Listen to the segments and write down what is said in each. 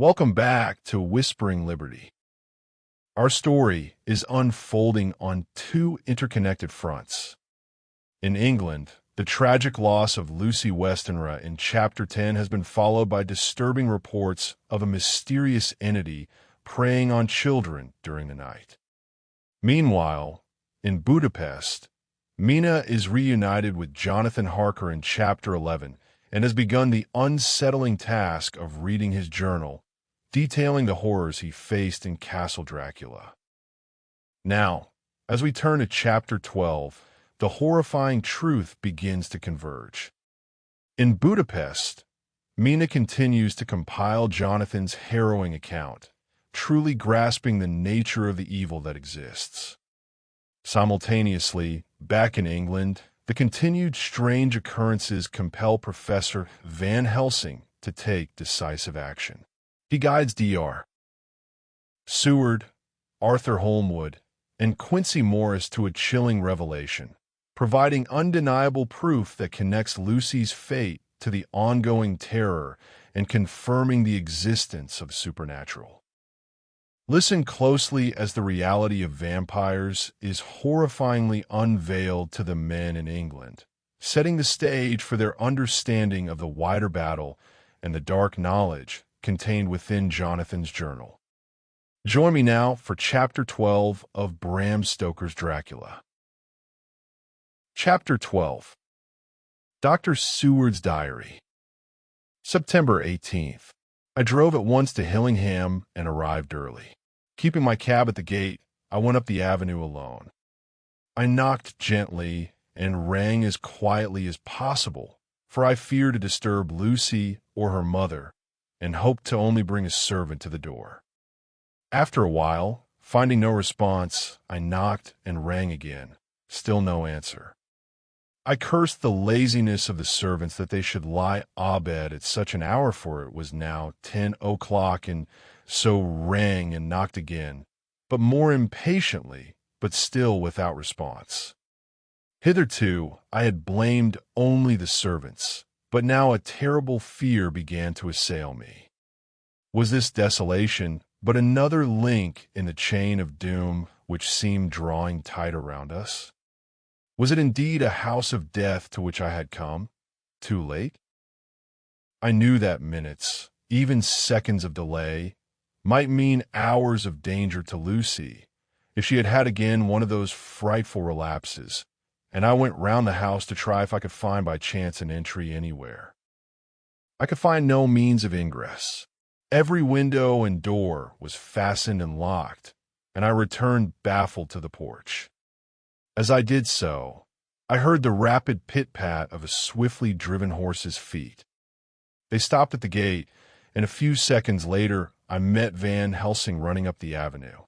Welcome back to Whispering Liberty. Our story is unfolding on two interconnected fronts. In England, the tragic loss of Lucy Westenra in Chapter 10 has been followed by disturbing reports of a mysterious entity preying on children during the night. Meanwhile, in Budapest, Mina is reunited with Jonathan Harker in Chapter 11 and has begun the unsettling task of reading his journal, detailing the horrors he faced in Castle Dracula. Now, as we turn to Chapter 12, the horrifying truth begins to converge. In Budapest, Mina continues to compile Jonathan's harrowing account, truly grasping the nature of the evil that exists. Simultaneously, back in England, the continued strange occurrences compel Professor Van Helsing to take decisive action. He guides Dr. Seward, Arthur Holmwood, and Quincey Morris to a chilling revelation, providing undeniable proof that connects Lucy's fate to the ongoing terror and confirming the existence of supernatural. Listen closely as the reality of vampires is horrifyingly unveiled to the men in England, setting the stage for their understanding of the wider battle and the dark knowledge contained within Jonathan's journal. Join me now for Chapter 12 of Bram Stoker's Dracula. Chapter 12. Dr. Seward's Diary. September 18th. I drove at once to Helsing and arrived early. Keeping my cab at the gate, I went up the avenue alone. I knocked gently and rang as quietly as possible, for I feared to disturb Lucy or her mother, and hoped to only bring a servant to the door. After a while, finding no response, I knocked and rang again. Still no answer. I cursed the laziness of the servants that they should lie abed at such an hour, for it was now 10 o'clock, and so rang and knocked again, but more impatiently, but still without response. Hitherto, I had blamed only the servants, but now a terrible fear began to assail me. Was this desolation but another link in the chain of doom which seemed drawing tight around us? Was it indeed a house of death to which I had come, too late? I knew that minutes, even seconds of delay, might mean hours of danger to Lucy if she had had again one of those frightful relapses, and I went round the house to try if I could find by chance an entry anywhere. I could find no means of ingress. Every window and door was fastened and locked, and I returned baffled to the porch. As I did so, I heard the rapid pit-pat of a swiftly driven horse's feet. They stopped at the gate, and a few seconds later I met Van Helsing running up the avenue.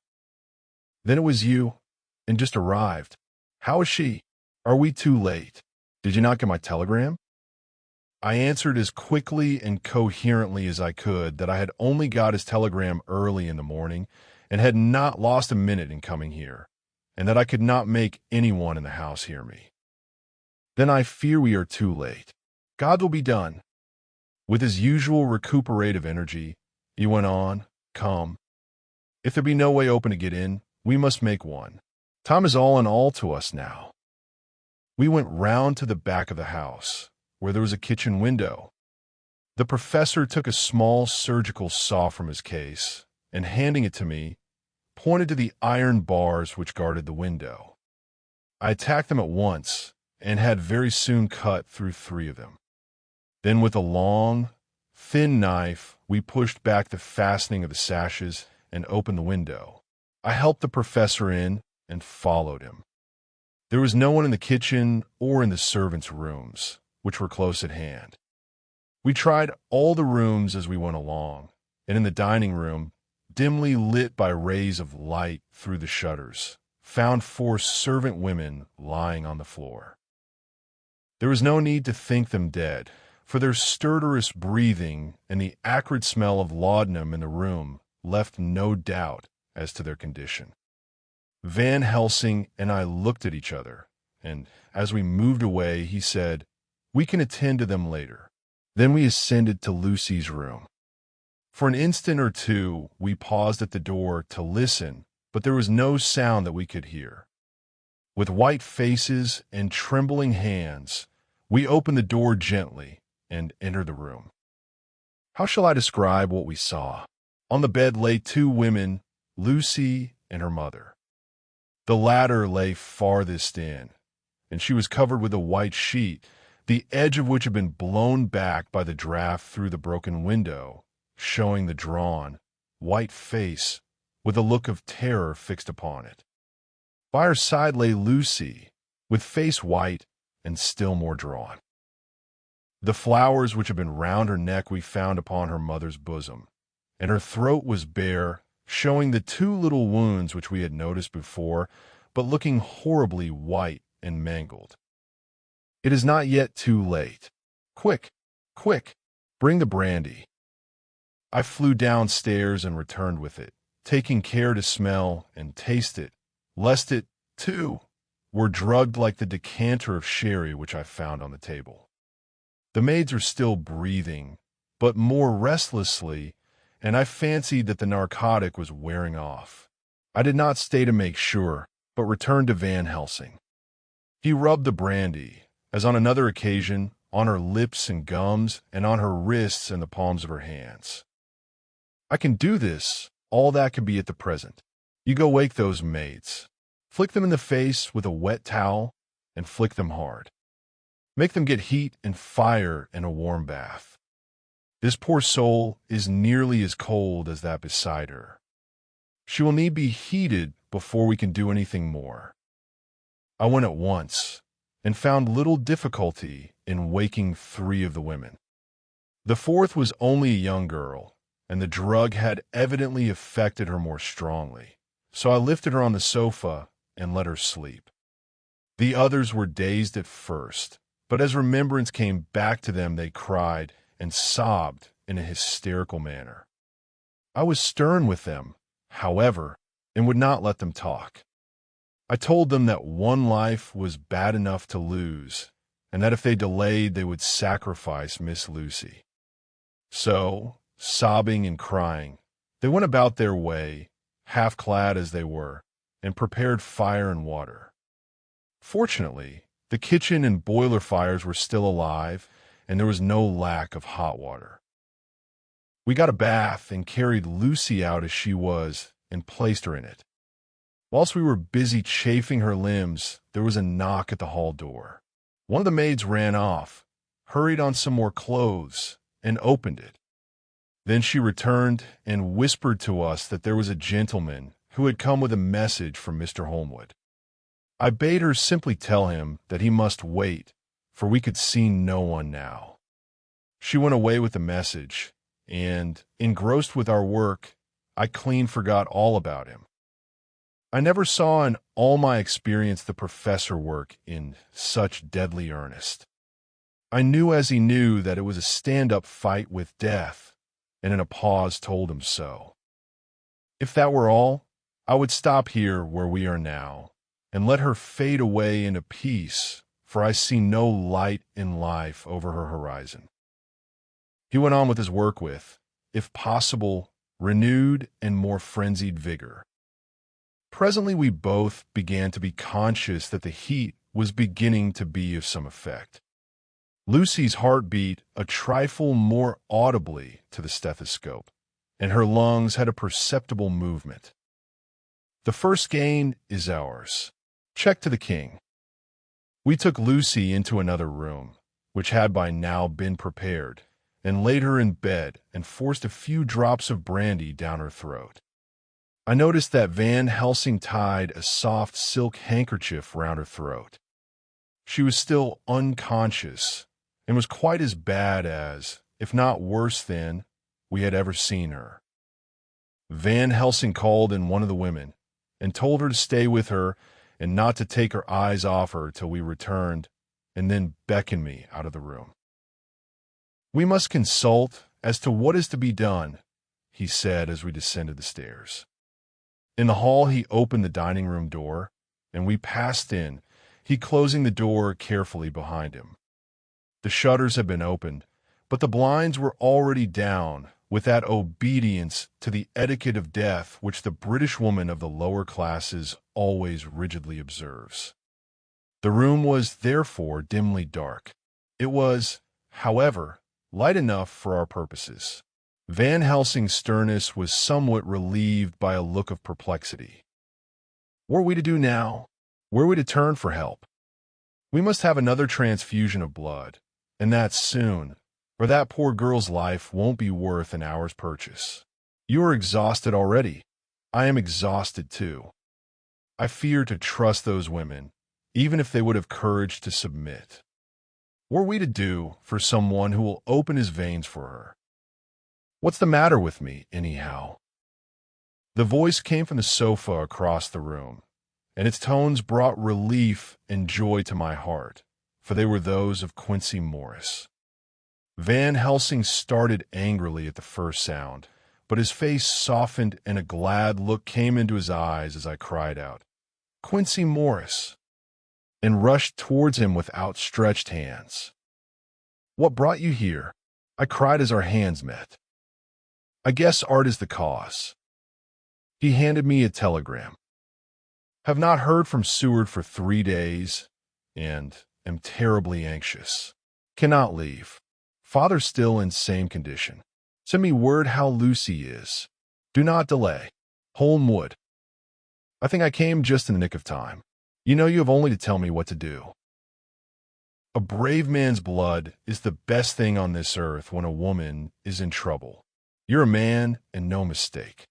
"Then it was you, and just arrived. How is she? Are we too late? Did you not get my telegram?" I answered as quickly and coherently as I could that I had only got his telegram early in the morning and had not lost a minute in coming here, and that I could not make anyone in the house hear me. "Then I fear we are too late. God will be done." With his usual recuperative energy, he went on, "Come. If there be no way open to get in, we must make one. Time is all in all to us now." We went round to the back of the house, where there was a kitchen window. The professor took a small surgical saw from his case, and handing it to me, pointed to the iron bars which guarded the window. I attacked them at once, and had very soon cut through 3 of them. Then with a long, thin knife, we pushed back the fastening of the sashes and opened the window. I helped the professor in and followed him. There was no one in the kitchen or in the servants' rooms, which were close at hand. We tried all the rooms as we went along, and in the dining room, dimly lit by rays of light through the shutters, found 4 servant women lying on the floor. There was no need to think them dead, for their stertorous breathing and the acrid smell of laudanum in the room left no doubt as to their condition. Van Helsing and I looked at each other, and as we moved away, he said, "We can attend to them later." Then we ascended to Lucy's room. For an instant or two, we paused at the door to listen, but there was no sound that we could hear. With white faces and trembling hands, we opened the door gently and entered the room. How shall I describe what we saw? On the bed lay two women, Lucy and her mother. The latter lay farthest in, and she was covered with a white sheet, the edge of which had been blown back by the draft through the broken window, showing the drawn, white face with a look of terror fixed upon it. By her side lay Lucy, with face white and still more drawn. The flowers which had been round her neck we found upon her mother's bosom, and her throat was bare, showing the two little wounds which we had noticed before, but looking horribly white and mangled. It is not yet too late. Quick, quick, bring the brandy. I flew downstairs and returned with it, taking care to smell and taste it, lest it, too, were drugged like the decanter of sherry which I found on the table. The maids were still breathing, but more restlessly, and I fancied that the narcotic was wearing off. I did not stay to make sure, but returned to Van Helsing. He rubbed the brandy, as on another occasion, on her lips and gums, and on her wrists and the palms of her hands. I can do this, all that can be at the present. You go wake those maids. Flick them in the face with a wet towel, and flick them hard. Make them get heat and fire in a warm bath. This poor soul is nearly as cold as that beside her. She will need be heated before we can do anything more. I went at once, and found little difficulty in waking 3 of the women. The 4th was only a young girl, and the drug had evidently affected her more strongly, so I lifted her on the sofa and let her sleep. The others were dazed at first, but as remembrance came back to them, they cried and sobbed in a hysterical manner. I was stern with them, however, and would not let them talk. I told them that one life was bad enough to lose, and that if they delayed, they would sacrifice Miss Lucy. So, sobbing and crying, they went about their way, half-clad as they were, and prepared fire and water. Fortunately, the kitchen and boiler fires were still alive, and there was no lack of hot water. We got a bath and carried Lucy out as she was and placed her in it. Whilst we were busy chafing her limbs, there was a knock at the hall door. One of the maids ran off, hurried on some more clothes, and opened it. Then she returned and whispered to us that there was a gentleman who had come with a message from Mr. Holmwood. I bade her simply tell him that he must wait, for we could see no one now. She went away with the message, and, engrossed with our work, I clean forgot all about him. I never saw in all my experience the professor work in such deadly earnest. I knew as he knew that it was a stand-up fight with death, and in a pause told him so. If that were all, I would stop here where we are now, and let her fade away into peace, for I see no light in life over her horizon. He went on with his work with, if possible, renewed and more frenzied vigor. Presently we both began to be conscious that the heat was beginning to be of some effect. Lucy's heart beat a trifle more audibly to the stethoscope, and her lungs had a perceptible movement. The first gain is ours. Check to the king. We took Lucy into another room, which had by now been prepared, and laid her in bed and forced a few drops of brandy down her throat. I noticed that Van Helsing tied a soft silk handkerchief round her throat. She was still unconscious, and was quite as bad as, if not worse than, we had ever seen her. Van Helsing called in one of the women, and told her to stay with her and not to take her eyes off her till we returned, and then beckoned me out of the room. "We must consult as to what is to be done," he said as we descended the stairs. In the hall he opened the dining-room door, and we passed in, he closing the door carefully behind him. The shutters had been opened, but the blinds were already down, with that obedience to the etiquette of death which the British woman of the lower classes always rigidly observes. The room was therefore dimly dark. It was, however, light enough for our purposes. Van Helsing's sternness was somewhat relieved by a look of perplexity. What are we to do now? Where are we to turn for help? We must have another transfusion of blood, and that soon, or that poor girl's life won't be worth an hour's purchase. You are exhausted already. I am exhausted too. I fear to trust those women, even if they would have courage to submit. What are we to do for someone who will open his veins for her? What's the matter with me, anyhow? The voice came from the sofa across the room, and its tones brought relief and joy to my heart, for they were those of Quincey Morris. Van Helsing started angrily at the first sound, but his face softened and a glad look came into his eyes as I cried out, "Quincey Morris!" and rushed towards him with outstretched hands. "What brought you here?" I cried as our hands met. "I guess art is the cause." He handed me a telegram. "Have not heard from Seward for 3 days, and am terribly anxious. Cannot leave. Father still in same condition. Send me word how Lucy is. Do not delay. Holmwood." I think I came just in the nick of time. You know you have only to tell me what to do. A brave man's blood is the best thing on this earth when a woman is in trouble. You're a man and no mistake.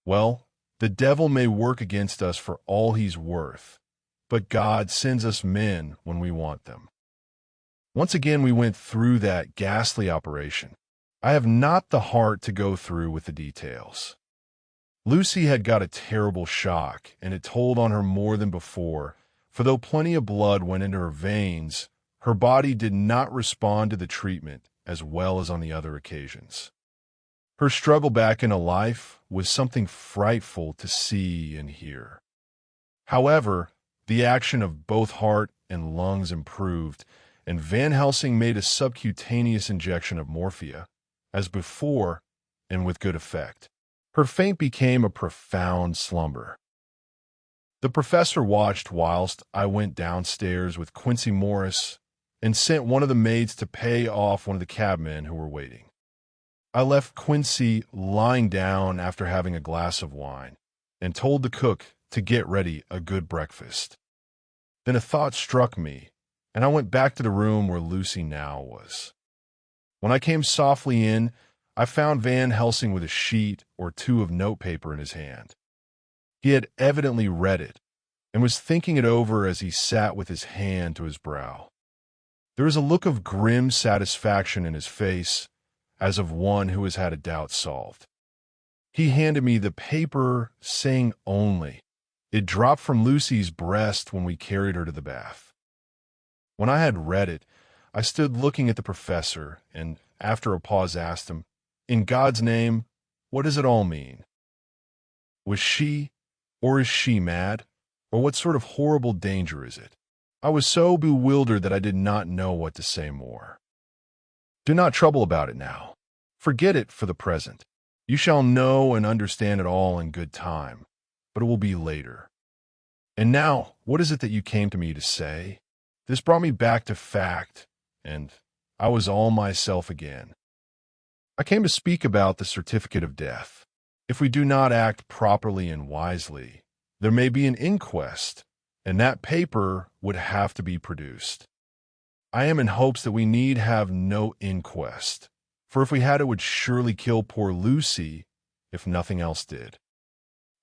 Well, the devil may work against us for all he's worth, but God sends us men when we want them. Once again we went through that ghastly operation. I have not the heart to go through with the details. Lucy had got a terrible shock, and it told on her more than before, for though plenty of blood went into her veins, her body did not respond to the treatment as well as on the other occasions. Her struggle back into life was something frightful to see and hear. However, the action of both heart and lungs improved, and Van Helsing made a subcutaneous injection of morphia, as before, and with good effect. Her faint became a profound slumber. The professor watched whilst I went downstairs with Quincey Morris and sent one of the maids to pay off one of the cabmen who were waiting. I left Quincey lying down after having a glass of wine and told the cook to get ready a good breakfast. Then a thought struck me, and I went back to the room where Lucy now was. When I came softly in, I found Van Helsing with a sheet or two of notepaper in his hand. He had evidently read it and was thinking it over as he sat with his hand to his brow. There was a look of grim satisfaction in his face, as of one who has had a doubt solved. He handed me the paper, saying only, "It dropped from Lucy's breast when we carried her to the bath." When I had read it, I stood looking at the professor, and after a pause asked him, "In God's name, what does it all mean? Was she, or is she mad, or what sort of horrible danger is it?" I was so bewildered that I did not know what to say more. "Do not trouble about it now. Forget it for the present. You shall know and understand it all in good time, but it will be later. And now, what is it that you came to me to say?" This brought me back to fact, and I was all myself again. "I came to speak about the certificate of death. If we do not act properly and wisely, there may be an inquest, and that paper would have to be produced. I am in hopes that we need have no inquest, for if we had it would surely kill poor Lucy, if nothing else did.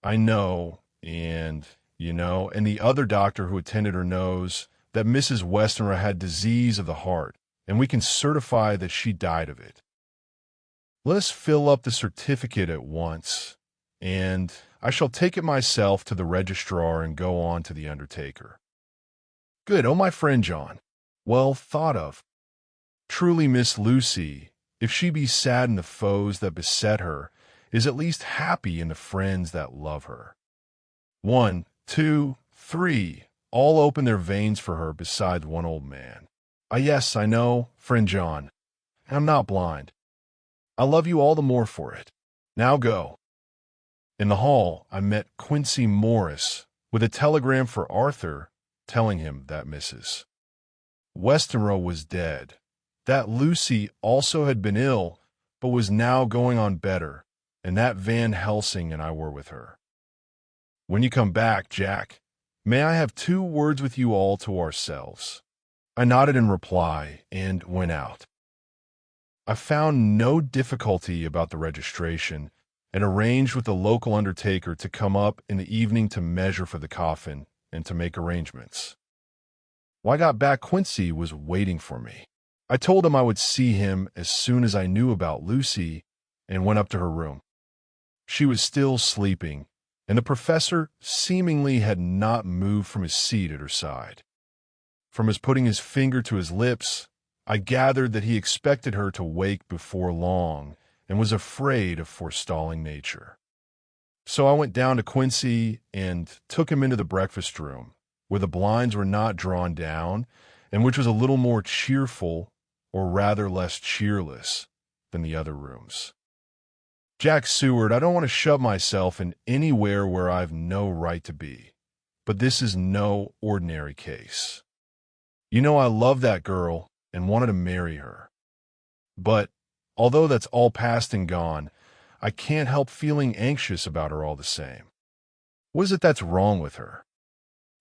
I know, and the other doctor who attended her knows that Mrs. Westenra had disease of the heart, and we can certify that she died of it. Let us fill up the certificate at once, and I shall take it myself to the registrar and go on to the undertaker." "Good, oh my friend John. Well thought of. Truly Miss Lucy, if she be sad in the foes that beset her, is at least happy in the friends that love her. 1, 2, 3, all open their veins for her besides one old man. Ah, yes, I know, friend John. I'm not blind. I love you all the more for it. Now go." In the hall, I met Quincey Morris with a telegram for Arthur telling him that Mrs. Westenra was dead, that Lucy also had been ill but was now going on better, and that Van Helsing and I were with her. "When you come back, Jack, may I have 2 words with you all to ourselves?" I nodded in reply and went out. I found no difficulty about the registration and arranged with the local undertaker to come up in the evening to measure for the coffin and to make arrangements. When I got back, Quincey was waiting for me. I told him I would see him as soon as I knew about Lucy and went up to her room. She was still sleeping, and the professor seemingly had not moved from his seat at her side. From his putting his finger to his lips, I gathered that he expected her to wake before long and was afraid of forestalling nature. So I went down to Quincey and took him into the breakfast room, where the blinds were not drawn down and which was a little more cheerful, or rather less cheerless, than the other rooms. "Jack Seward, I don't want to shove myself in anywhere where I've no right to be, but this is no ordinary case. You know I love that girl and wanted to marry her. But, although that's all past and gone, I can't help feeling anxious about her all the same. What is it that's wrong with her?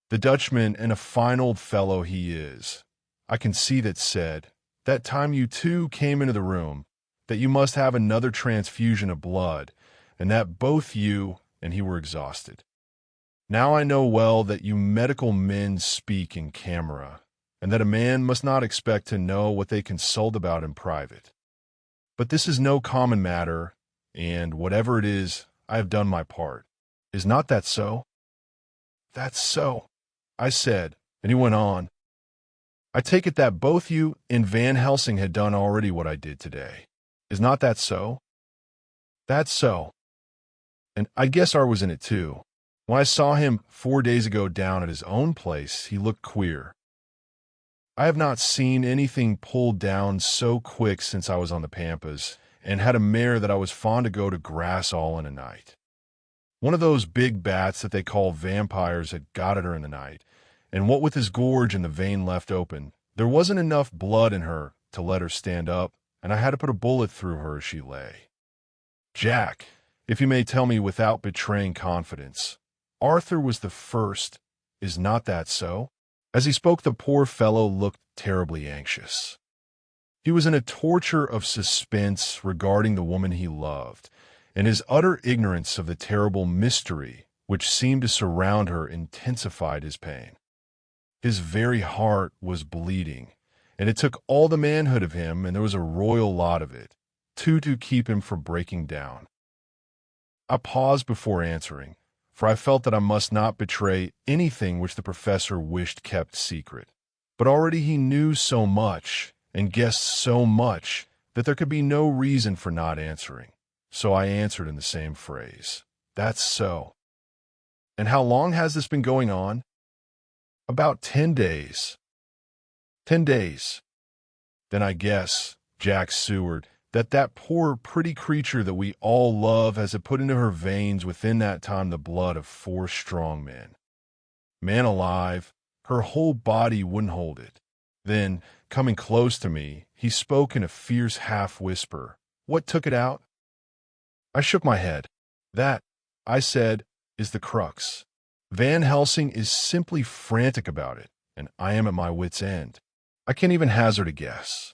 The Dutchman, and a fine old fellow he is, I can see that said, that time you 2 came into the room, that you must have another transfusion of blood, and that both you and he were exhausted. Now I know well that you medical men speak in camera, and that a man must not expect to know what they consult about in private. But this is no common matter, and whatever it is, I have done my part. Is not that so?" "That's so," I said, and he went on. "I take it that both you and Van Helsing had done already what I did today. Is not that so?" "That's so. And I guess I was in it too. When I saw him 4 days ago down at his own place, he looked queer. I have not seen anything pulled down so quick since I was on the Pampas, and had a mare that I was fond to go to grass all in a night. One of those big bats that they call vampires had got at her in the night, and what with his gorge and the vein left open, there wasn't enough blood in her to let her stand up, and I had to put a bullet through her as she lay. Jack, if you may tell me without betraying confidence, Arthur was the first, is not that so?" As he spoke, the poor fellow looked terribly anxious. He was in a torture of suspense regarding the woman he loved, and his utter ignorance of the terrible mystery which seemed to surround her intensified his pain. His very heart was bleeding, and it took all the manhood of him, and there was a royal lot of it, to keep him from breaking down. I paused before answering, for I felt that I must not betray anything which the professor wished kept secret. But already he knew so much, and guessed so much, that there could be no reason for not answering. So I answered in the same phrase, "That's so." "And how long has this been going on?" "About 10 days. 10 days. Then I guess, Jack Seward, that poor pretty creature that we all love has it put into her veins within that time the blood of 4 strong men. Man alive, her whole body wouldn't hold it." Then, coming close to me, he spoke in a fierce half-whisper. "What took it out?" I shook my head. "That," I said, "is the crux. Van Helsing is simply frantic about it, and I am at my wit's end. I can't even hazard a guess.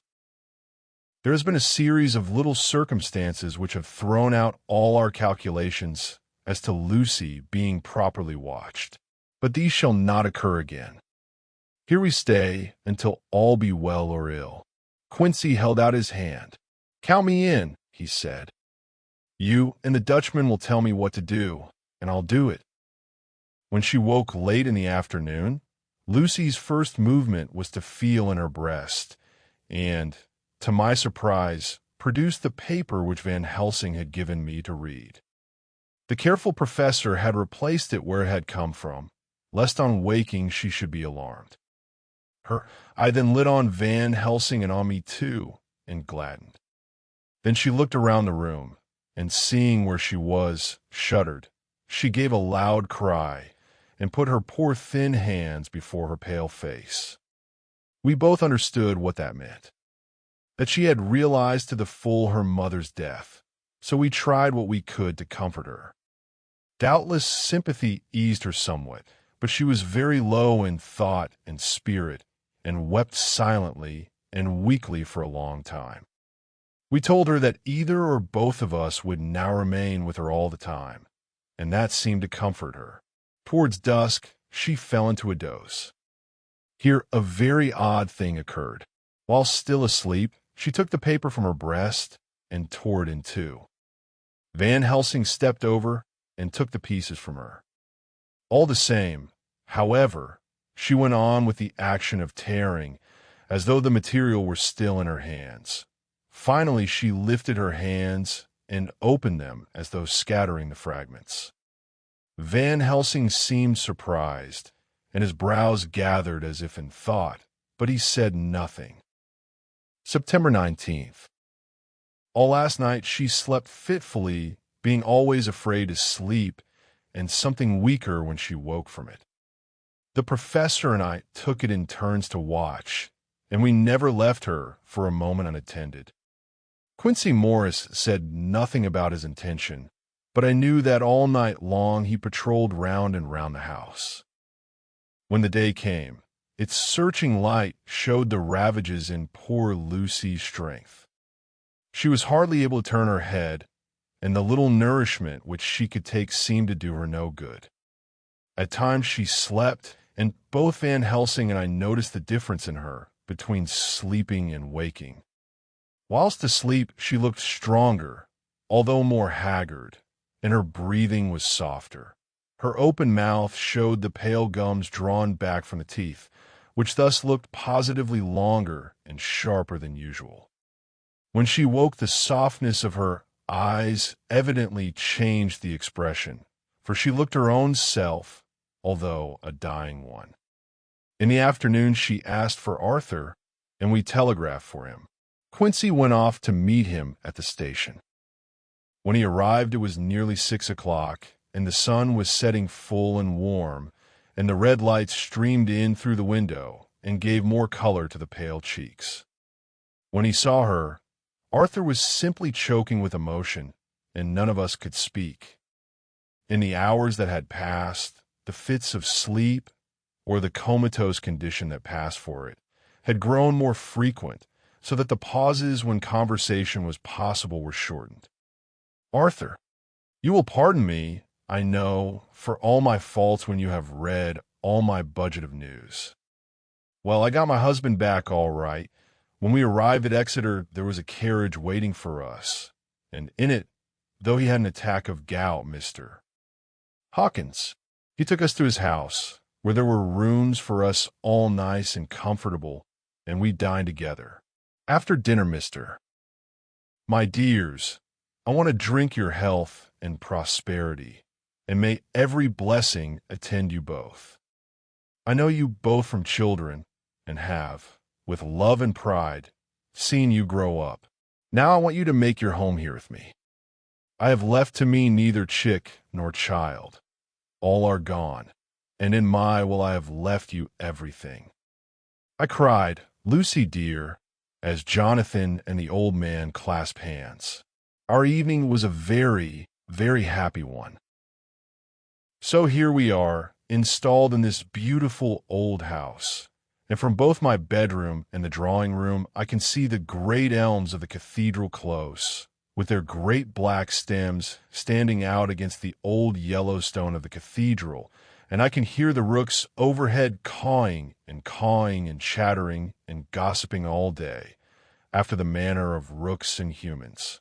There has been a series of little circumstances which have thrown out all our calculations as to Lucy being properly watched, but these shall not occur again. Here we stay until all be well or ill." Quincey held out his hand. "Count me in," he said. "You and the Dutchman will tell me what to do, and I'll do it." When she woke late in the afternoon, Lucy's first movement was to feel in her breast, and, to my surprise, produced the paper which Van Helsing had given me to read. The careful professor had replaced it where it had come from, lest on waking she should be alarmed. I then lit on Van Helsing and on me too, and gladdened. Then she looked around the room, and seeing where she was, shuddered. She gave a loud cry and put her poor thin hands before her pale face. We both understood what that meant, that she had realized to the full her mother's death, so we tried what we could to comfort her. Doubtless sympathy eased her somewhat, but she was very low in thought and spirit, and wept silently and weakly for a long time. We told her that either or both of us would now remain with her all the time, and that seemed to comfort her. Towards dusk, she fell into a doze. Here, a very odd thing occurred. While still asleep, she took the paper from her breast and tore it in two. Van Helsing stepped over and took the pieces from her. All the same, however, she went on with the action of tearing, as though the material were still in her hands. Finally, she lifted her hands and opened them as though scattering the fragments. Van Helsing seemed surprised, and his brows gathered as if in thought, but he said nothing. September 19th. All last night she slept fitfully, being always afraid to sleep, and something weaker when she woke from it. The professor and I took it in turns to watch, and we never left her for a moment unattended. Quincey Morris said nothing about his intention, but I knew that all night long he patrolled round and round the house. When the day came, its searching light showed the ravages in poor Lucy's strength. She was hardly able to turn her head, and the little nourishment which she could take seemed to do her no good. At times she slept, and both Van Helsing and I noticed the difference in her between sleeping and waking. Whilst asleep, she looked stronger, although more haggard, and her breathing was softer. Her open mouth showed the pale gums drawn back from the teeth, which thus looked positively longer and sharper than usual. When she woke, the softness of her eyes evidently changed the expression, for she looked her own self, although a dying one. In the afternoon she asked for Arthur, and we telegraphed for him. Quincey went off to meet him at the station. When he arrived, it was nearly 6 o'clock, and the sun was setting full and warm, and the red light streamed in through the window and gave more color to the pale cheeks. When he saw her, Arthur was simply choking with emotion, and none of us could speak. In the hours that had passed, the fits of sleep, or the comatose condition that passed for it, had grown more frequent, so that the pauses when conversation was possible were shortened. Arthur, you will pardon me, I know, for all my faults when you have read all my budget of news. Well, I got my husband back all right. When we arrived at Exeter, there was a carriage waiting for us, and in it, though he had an attack of gout, Mr. Hawkins, he took us to his house, where there were rooms for us all nice and comfortable, and we dined together. After dinner, Mr. My dears, I want to drink your health and prosperity, and may every blessing attend you both. I know you both from children, and have, with love and pride, seen you grow up. Now I want you to make your home here with me. I have left to me neither chick nor child. All are gone, and in my will I have left you everything. I cried, Lucy dear, as Jonathan and the old man clasped hands. Our evening was a very, very happy one. So here we are, installed in this beautiful old house, and from both my bedroom and the drawing room I can see the great elms of the cathedral close, with their great black stems standing out against the old yellow stone of the cathedral, and I can hear the rooks overhead cawing and chattering and gossiping all day, after the manner of rooks and humans.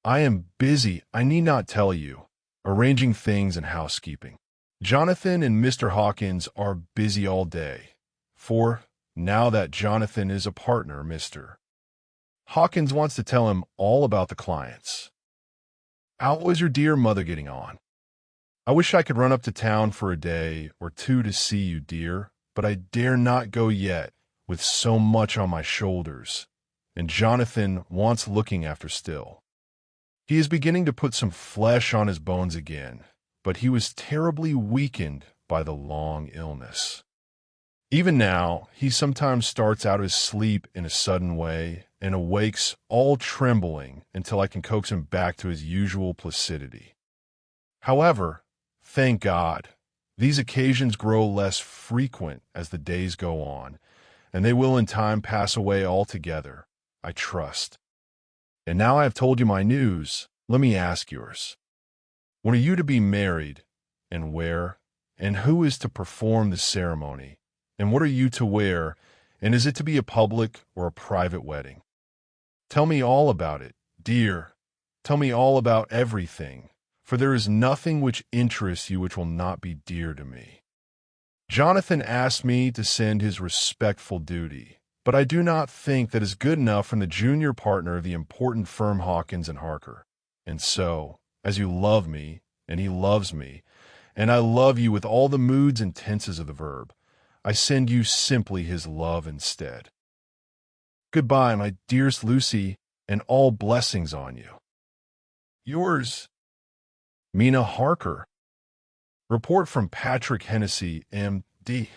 I am busy, I need not tell you, arranging things and housekeeping. Jonathan and Mr. Hawkins are busy all day, for, now that Jonathan is a partner, Mr. Hawkins wants to tell him all about the clients. How is your dear mother getting on? I wish I could run up to town for a day or two to see you, dear, but I dare not go yet, with so much on my shoulders, and Jonathan wants looking after still. He is beginning to put some flesh on his bones again, but he was terribly weakened by the long illness. Even now, he sometimes starts out his sleep in a sudden way and awakes all trembling until I can coax him back to his usual placidity. However, thank God, these occasions grow less frequent as the days go on, and they will in time pass away altogether, I trust. And now I have told you my news, let me ask yours. When are you to be married, and where, and who is to perform the ceremony, and what are you to wear, and is it to be a public or a private wedding? Tell me all about it, dear. Tell me all about everything, for there is nothing which interests you which will not be dear to me. Jonathan asked me to send his respectful duty, but I do not think that is good enough from the junior partner of the important firm Hawkins & Harker. And so, as you love me, and he loves me, and I love you with all the moods and tenses of the verb, I send you simply his love instead. Goodbye, my dearest Lucy, and all blessings on you. Yours, Mina Harker. Report from Patrick Hennessy, M.D.,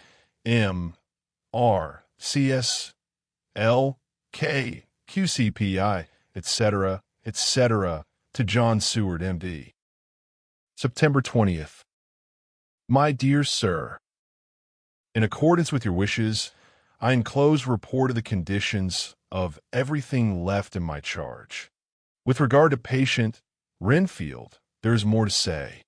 M.R., C.S.L., K, QCPI, etc., etc., to John Seward, M.D. September 20th. My dear Sir, in accordance with your wishes, I enclose report of the conditions of everything left in my charge. With regard to patient Renfield, there is more to say.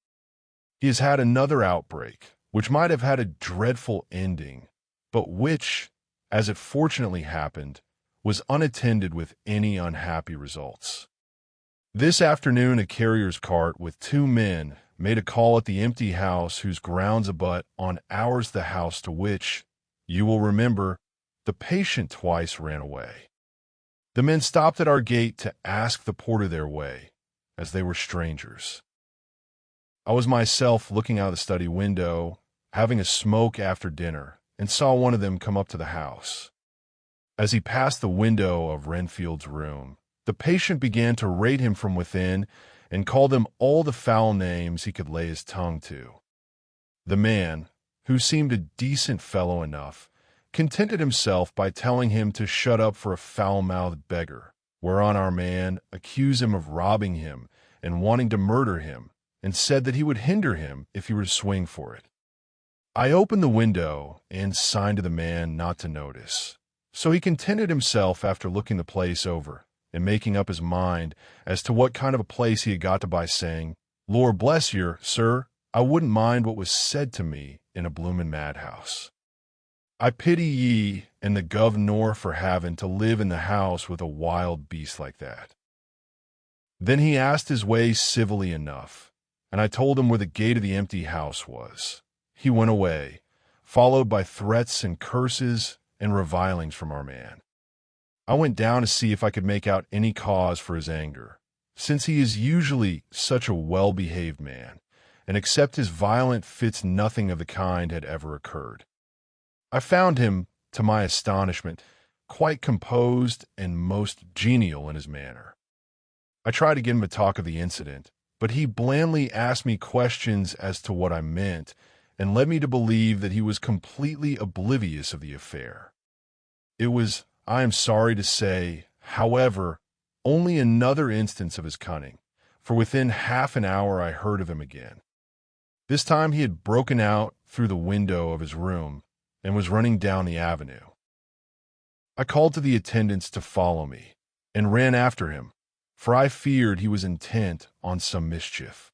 He has had another outbreak, which might have had a dreadful ending, but which, as it fortunately happened, was unattended with any unhappy results. This afternoon, a carrier's cart with 2 men made a call at the empty house whose grounds abut on ours the house to which, you will remember, the patient twice ran away. The men stopped at our gate to ask the porter their way, as they were strangers. I was myself looking out of the study window, having a smoke after dinner, and saw one of them come up to the house. As he passed the window of Renfield's room, the patient began to rate him from within and called him all the foul names he could lay his tongue to. The man, who seemed a decent fellow enough, contented himself by telling him to shut up for a foul-mouthed beggar, whereon our man accused him of robbing him and wanting to murder him, and said that he would hinder him if he were to swing for it. I opened the window and signed to the man not to notice. So he contented himself after looking the place over and making up his mind as to what kind of a place he had got to by saying, Lord bless you, sir, I wouldn't mind what was said to me in a bloomin' madhouse. I pity ye and the governor for having to live in the house with a wild beast like that. Then he asked his way civilly enough, and I told him where the gate of the empty house was. He went away, followed by threats and curses and revilings from our man. I went down to see if I could make out any cause for his anger, since he is usually such a well-behaved man, and except his violent fits nothing of the kind had ever occurred. I found him, to my astonishment, quite composed and most genial in his manner. I tried to get him to talk of the incident, but he blandly asked me questions as to what I meant, and led me to believe that he was completely oblivious of the affair. It was, I am sorry to say, however, only another instance of his cunning, for within half an hour I heard of him again. This time he had broken out through the window of his room and was running down the avenue. I called to the attendants to follow me, and ran after him, for I feared he was intent on some mischief.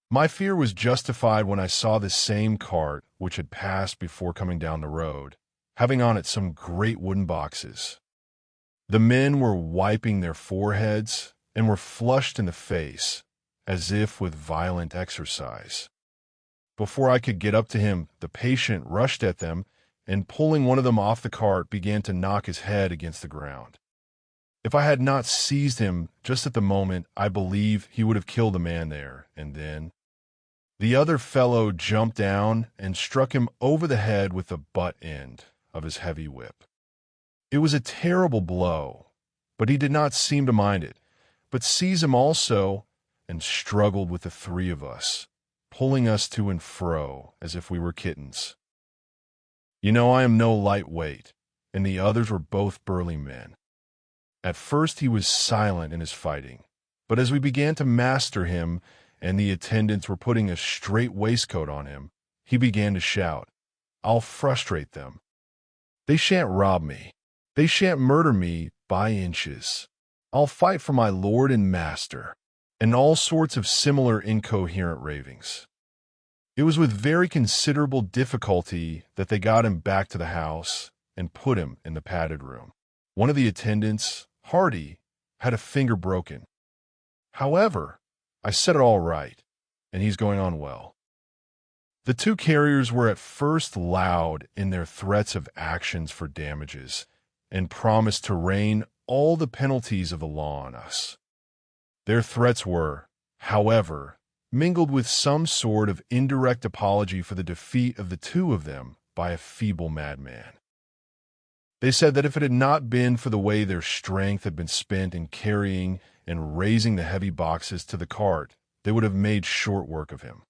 My fear was justified when I saw this same cart, which had passed before coming down the road, having on it some great wooden boxes. The men were wiping their foreheads and were flushed in the face, as if with violent exercise. Before I could get up to him, the patient rushed at them, and pulling one of them off the cart, began to knock his head against the ground. If I had not seized him just at the moment, I believe he would have killed the man there, and then the other fellow jumped down and struck him over the head with the butt end of his heavy whip. It was a terrible blow, But he did not seem to mind it, but seized him also and struggled with the three of us, pulling us to and fro as if we were kittens. You know, I am no lightweight, and the others were both burly men. At first he was silent in his fighting, but as we began to master him and the attendants were putting a straight waistcoat on him, he began to shout, "I'll frustrate them. They shan't rob me. They shan't murder me by inches. I'll fight for my lord and master," and all sorts of similar incoherent ravings. It was with very considerable difficulty that they got him back to the house and put him in the padded room. One of the attendants, Hardy, had a finger broken. However, I set it all right, and he's going on well. The two carriers were at first loud in their threats of actions for damages and promised to rain all the penalties of the law on us. Their threats were, however, mingled with some sort of indirect apology for the defeat of the two of them by a feeble madman. They said that if it had not been for the way their strength had been spent in carrying and raising the heavy boxes to the cart, they would have made short work of him.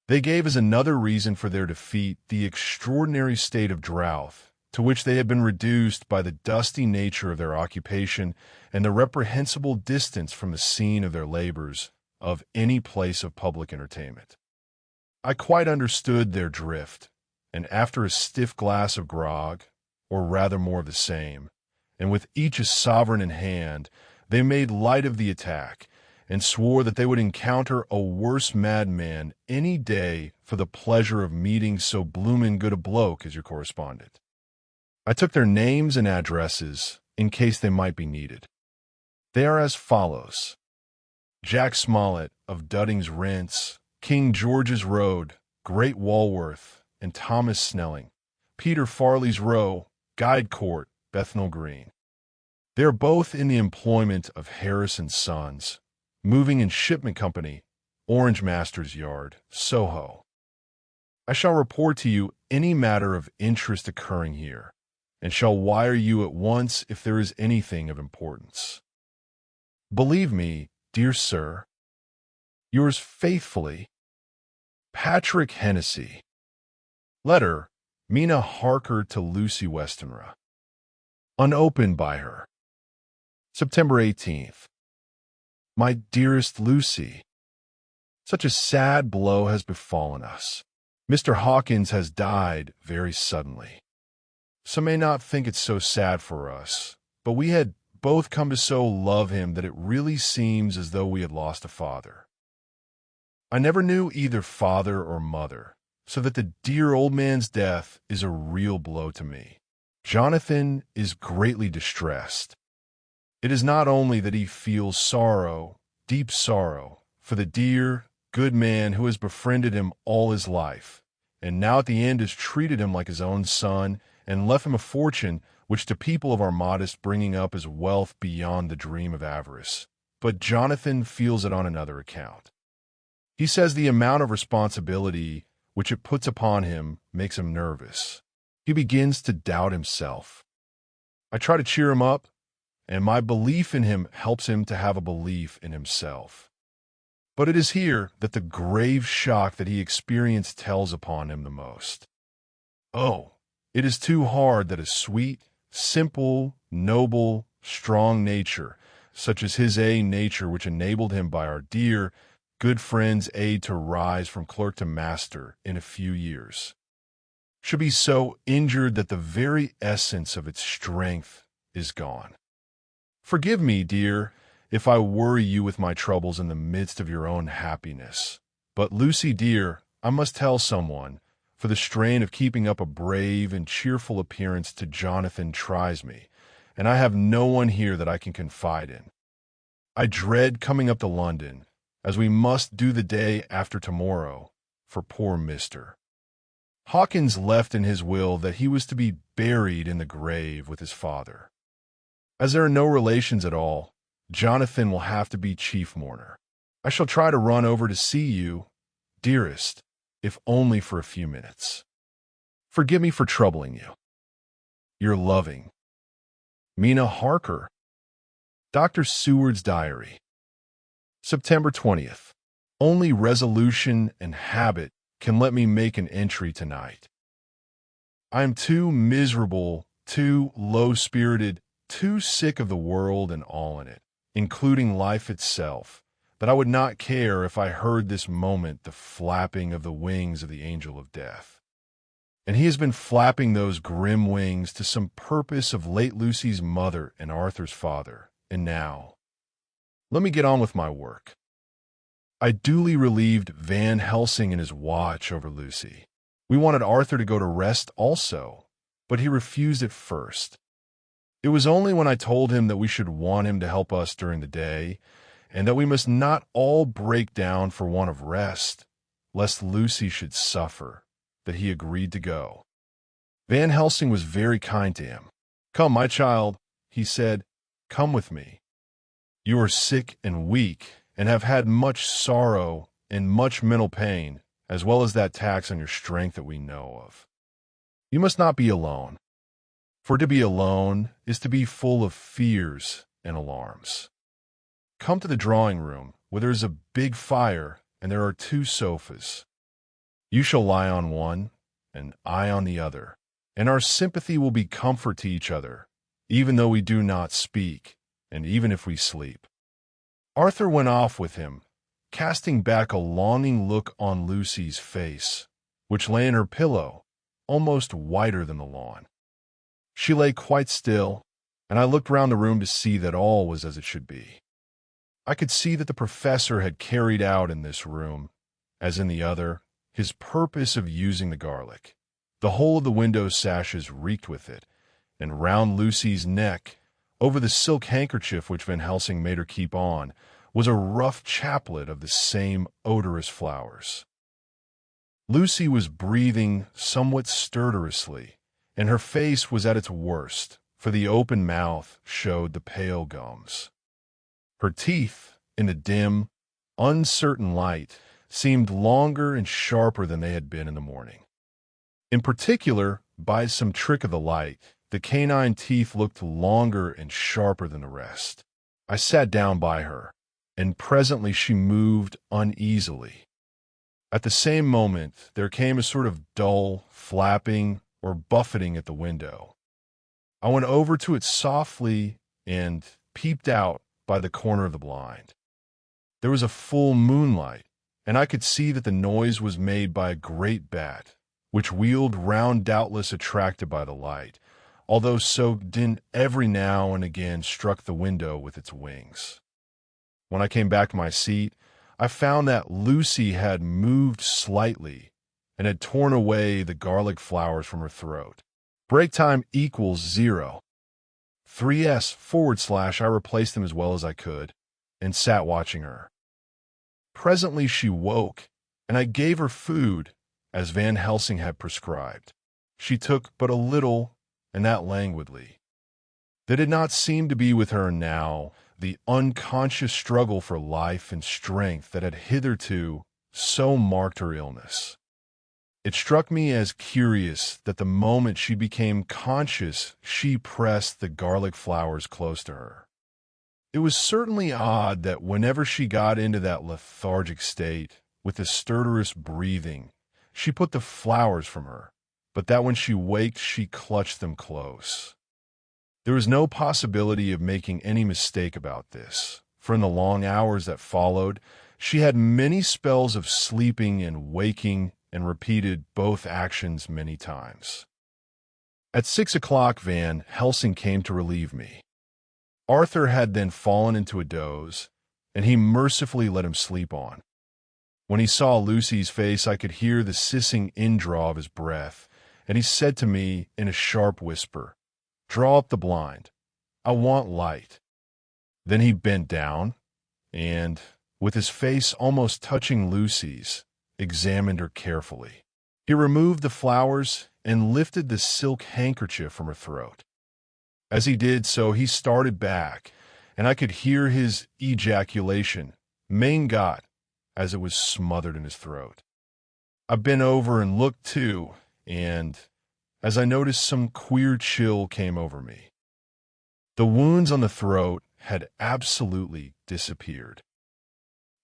They gave as another reason for their defeat the extraordinary state of drought to which they had been reduced by the dusty nature of their occupation and the reprehensible distance from the scene of their labors of any place of public entertainment. I quite understood their drift, and after a stiff glass of grog, or rather more of the same, and with each a sovereign in hand, they made light of the attack, and swore that they would encounter a worse madman any day for the pleasure of meeting so bloomin' good a bloke as your correspondent. I took their names and addresses in case they might be needed. They are as follows: Jack Smollett of Dudding's Rents, King George's Road, Great Walworth, and Thomas Snelling, Peter Farley's Row, Guide Court, Bethnal Green. They are both in the employment of Harris and Sons, Moving and Shipment Company, Orange Masters Yard, Soho. I shall report to you any matter of interest occurring here, and shall wire you at once if there is anything of importance. Believe me, dear sir, yours faithfully, Patrick Hennessy. Letter, Mina Harker to Lucy Westenra. Unopened by her. September 18th. My dearest Lucy, such a sad blow has befallen us. Mr. Hawkins has died very suddenly. Some may not think it so sad for us, but we had both come to so love him that it really seems as though we had lost a father. I never knew either father or mother, so that the dear old man's death is a real blow to me. Jonathan is greatly distressed. It is not only that he feels sorrow, deep sorrow, for the dear, good man who has befriended him all his life, and now at the end has treated him like his own son, and left him a fortune which to people of our modest bringing up is wealth beyond the dream of avarice. But Jonathan feels it on another account. He says the amount of responsibility which it puts upon him makes him nervous. He begins to doubt himself. I try to cheer him up, and my belief in him helps him to have a belief in himself. But it is here that the grave shock that he experienced tells upon him the most. Oh, it is too hard that a sweet, simple, noble, strong nature, such as his nature which enabled him by our dear, good friend's aid to rise from clerk to master in a few years, should be so injured that the very essence of its strength is gone. Forgive me, dear, if I worry you with my troubles in the midst of your own happiness. But, Lucy, dear, I must tell someone, for the strain of keeping up a brave and cheerful appearance to Jonathan tries me, and I have no one here that I can confide in. I dread coming up to London, as we must do the day after tomorrow, for poor Mr. Hawkins left in his will that he was to be buried in the grave with his father. As there are no relations at all, Jonathan will have to be chief mourner. I shall try to run over to see you, dearest, if only for a few minutes. Forgive me for troubling you. Your loving, Mina Harker. Dr. Seward's diary. September 20th. Only resolution and habit can let me make an entry tonight. I am too miserable, too low-spirited, too sick of the world and all in it, including life itself, that I would not care if I heard this moment the flapping of the wings of the angel of death. And he has been flapping those grim wings to some purpose of late Lucy's mother and Arthur's father, and now. Let me get on with my work. I duly relieved Van Helsing in his watch over Lucy. We wanted Arthur to go to rest also, but he refused at first. It was only when I told him that we should want him to help us during the day, and that we must not all break down for want of rest, lest Lucy should suffer, that he agreed to go. Van Helsing was very kind to him. "Come, my child," he said, "come with me. You are sick and weak, and have had much sorrow and much mental pain, as well as that tax on your strength that we know of. You must not be alone, for to be alone is to be full of fears and alarms. Come to the drawing room, where there is a big fire, and there are 2 sofas. You shall lie on one, and I on the other, and our sympathy will be comfort to each other, even though we do not speak, and even if we sleep." Arthur went off with him, casting back a longing look on Lucy's face, which lay in her pillow, almost whiter than the lawn. She lay quite still, and I looked round the room to see that all was as it should be. I could see that the professor had carried out in this room, as in the other, his purpose of using the garlic. The whole of the window sashes reeked with it, and round Lucy's neck, over the silk handkerchief which Van Helsing made her keep on, was a rough chaplet of the same odorous flowers. Lucy was breathing somewhat stertorously, and her face was at its worst, for the open mouth showed the pale gums. Her teeth, in the dim, uncertain light, seemed longer and sharper than they had been in the morning. In particular, by some trick of the light, the canine teeth looked longer and sharper than the rest. I sat down by her, and presently she moved uneasily. At the same moment, there came a sort of dull flapping or buffeting at the window. I went over to it softly and peeped out by the corner of the blind. There was a full moonlight, and I could see that the noise was made by a great bat, which wheeled round, doubtless attracted by the light, although soaked in every now and again struck the window with its wings. When I came back to my seat, I found that Lucy had moved slightly and had torn away the garlic flowers from her throat. Break time equals 0. 3s/ I replaced them as well as I could, and sat watching her. Presently she woke, and I gave her food, as Van Helsing had prescribed. She took but a little, and that languidly. There did not seem to be with her now the unconscious struggle for life and strength that had hitherto so marked her illness. It struck me as curious that the moment she became conscious, she pressed the garlic flowers close to her. It was certainly odd that whenever she got into that lethargic state, with the stertorous breathing, she put the flowers from her, but that when she waked, she clutched them close. There was no possibility of making any mistake about this, for in the long hours that followed, she had many spells of sleeping and waking and repeated both actions many times. At 6 o'clock, Van Helsing came to relieve me. Arthur had then fallen into a doze, and he mercifully let him sleep on. When he saw Lucy's face, I could hear the sissing indraw of his breath, and he said to me in a sharp whisper, "Draw up the blind. I want light." Then he bent down, and, with his face almost touching Lucy's, examined her carefully. He removed the flowers and lifted the silk handkerchief from her throat. As he did so, he started back, and I could hear his ejaculation, "Mein Gott," as it was smothered in his throat. I bent over and looked too, and, as I noticed, some queer chill came over me. The wounds on the throat had absolutely disappeared.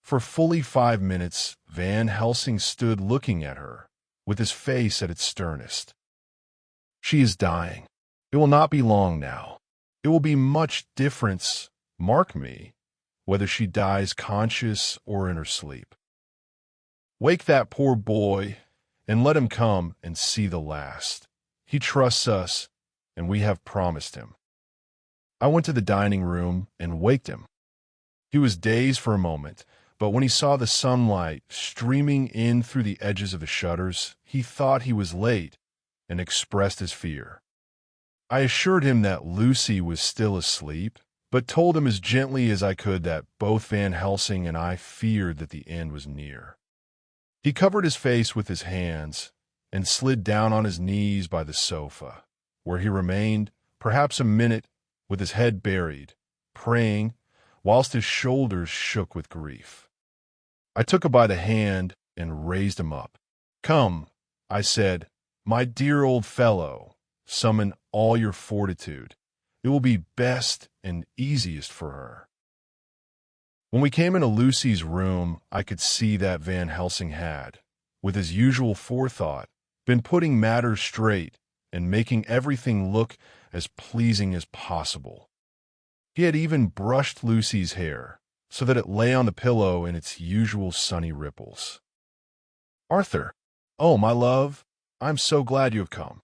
For fully 5 minutes, Van Helsing stood looking at her, with his face at its sternest. She is dying. It will not be long now. It will be much difference, mark me, whether she dies conscious or in her sleep. Wake that poor boy, and let him come and see the last. He trusts us, and we have promised him. I went to the dining room and waked him. He was dazed for a moment, but when he saw the sunlight streaming in through the edges of the shutters, he thought he was late and expressed his fear. I assured him that Lucy was still asleep, but told him as gently as I could that both Van Helsing and I feared that the end was near. He covered his face with his hands and slid down on his knees by the sofa, where he remained perhaps a minute with his head buried, praying, whilst his shoulders shook with grief. I took him by the hand and raised him up. "Come," I said, "my dear old fellow, summon all your fortitude. It will be best and easiest for her." When we came into Lucy's room, I could see that Van Helsing had, with his usual forethought, been putting matters straight and making everything look as pleasing as possible. He had even brushed Lucy's hair, so that it lay on the pillow in its usual sunny ripples. "Arthur, oh, my love, I'm so glad you have come."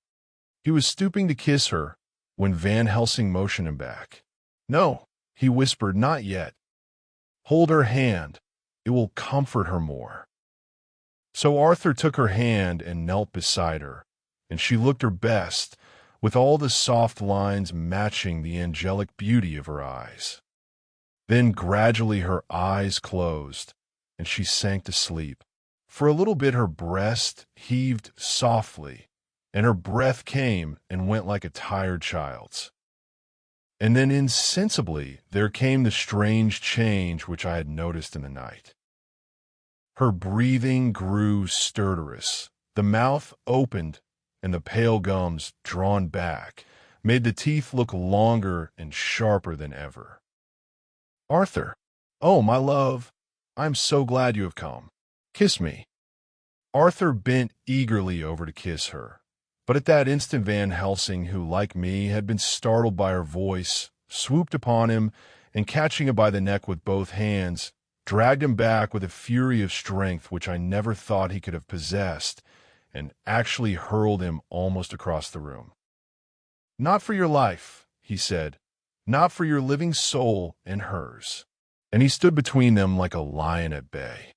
He was stooping to kiss her when Van Helsing motioned him back. "No," he whispered, "not yet. Hold her hand. It will comfort her more." So Arthur took her hand and knelt beside her, and she looked her best, with all the soft lines matching the angelic beauty of her eyes. Then gradually her eyes closed, and she sank to sleep. For a little bit her breast heaved softly, and her breath came and went like a tired child's. And then insensibly there came the strange change which I had noticed in the night. Her breathing grew stertorous, the mouth opened, and the pale gums, drawn back, made the teeth look longer and sharper than ever. "Arthur, oh, my love, I'm so glad you have come. Kiss me." Arthur bent eagerly over to kiss her, but at that instant Van Helsing, who, like me, had been startled by her voice, swooped upon him, and catching him by the neck with both hands, dragged him back with a fury of strength which I never thought he could have possessed, and actually hurled him almost across the room. "Not for your life," he said, "not for your living soul and hers." And he stood between them like a lion at bay.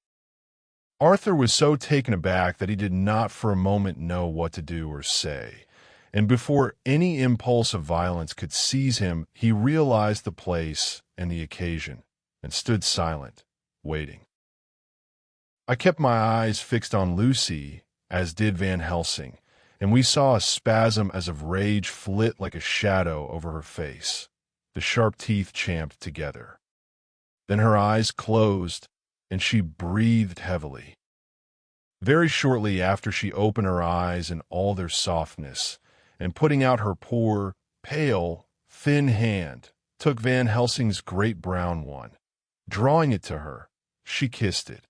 Arthur was so taken aback that he did not for a moment know what to do or say, and before any impulse of violence could seize him, he realized the place and the occasion, and stood silent, waiting. I kept my eyes fixed on Lucy, as did Van Helsing, and we saw a spasm as of rage flit like a shadow over her face, the sharp teeth champed together. Then her eyes closed, and she breathed heavily. Very shortly after she opened her eyes in all their softness, and putting out her poor, pale, thin hand, took Van Helsing's great brown one. Drawing it to her, she kissed it.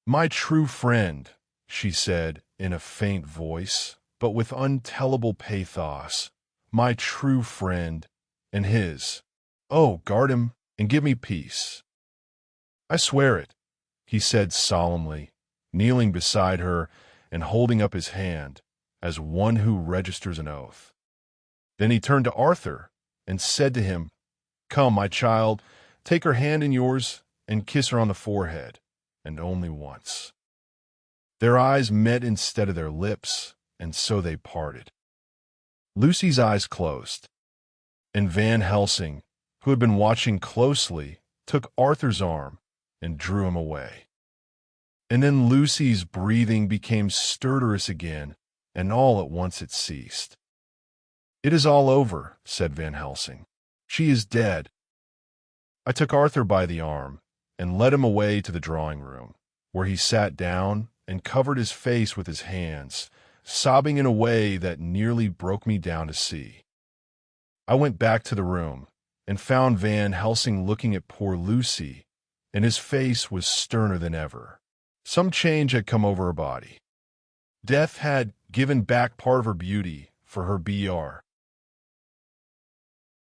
"My true friend," she said in a faint voice, but with untellable pathos, "my true friend, and his. Oh, guard him and give me peace." "I swear it," he said solemnly, kneeling beside her and holding up his hand, as one who registers an oath. Then he turned to Arthur and said to him, "Come, my child, take her hand in yours and kiss her on the forehead, and only once." Their eyes met instead of their lips, and so they parted. Lucy's eyes closed, and Van Helsing, who had been watching closely, took Arthur's arm and drew him away. And then Lucy's breathing became stertorous again, and all at once it ceased. "It is all over," said Van Helsing. "She is dead." I took Arthur by the arm and led him away to the drawing room, where he sat down and covered his face with his hands, sobbing in a way that nearly broke me down to see. I went back to the room, and found Van Helsing looking at poor Lucy, and his face was sterner than ever. Some change had come over her body. Death had given back part of her beauty for her BR.